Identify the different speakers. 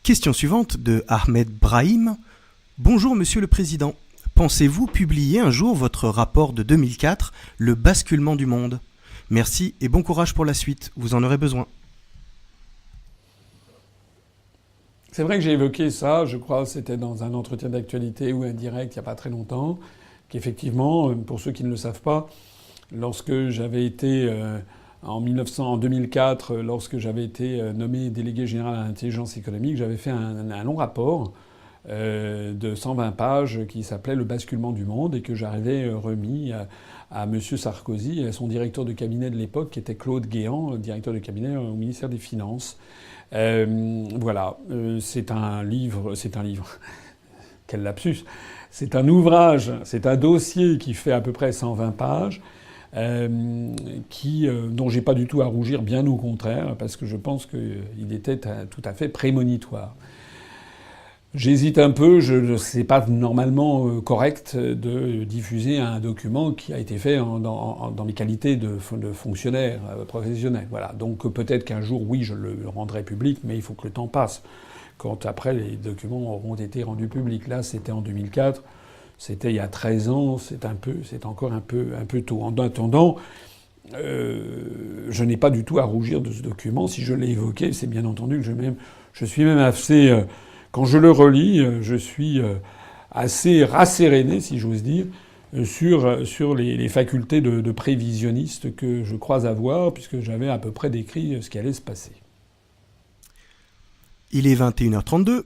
Speaker 1: Question suivante de Ahmed Brahim. Bonjour Monsieur le Président. Pensez-vous publier un jour votre rapport de 2004, Le basculement du monde? Merci et bon courage pour la suite, vous en aurez besoin.
Speaker 2: C'est vrai que j'ai évoqué ça, je crois, c'était dans un entretien d'actualité ou un direct il n'y a pas très longtemps, qu'effectivement, pour ceux qui ne le savent pas, lorsque j'avais été en 2004, lorsque j'avais été nommé délégué général à l'intelligence économique, j'avais fait un long rapport de 120 pages qui s'appelait Le basculement du monde et que j'avais remis à M. Sarkozy et à son directeur de cabinet de l'époque, qui était Claude Guéant, directeur de cabinet au ministère des Finances. Voilà, c'est un livre, quel lapsus, c'est un ouvrage, c'est un dossier qui fait à peu près 120 pages, dont j'ai pas du tout à rougir, bien au contraire, parce que je pense qu'il était tout à fait prémonitoire. J'hésite un peu, c'est pas normalement correct de diffuser un document qui a été fait dans mes qualités de fonctionnaire professionnel. Voilà. Donc peut-être qu'un jour, oui, je le rendrai public, mais il faut que le temps passe. Quand après les documents auront été rendus publics. Là, c'était en 2004, c'était il y a 13 ans, c'est encore un peu tôt. En attendant, je n'ai pas du tout à rougir de ce document. Si je l'ai évoqué, c'est bien entendu que je suis même assez... Quand je le relis, je suis assez rasséréné, si j'ose dire, sur les facultés de prévisionniste que je crois avoir, puisque j'avais à peu près décrit ce qui allait se passer.
Speaker 1: Il est 21h32.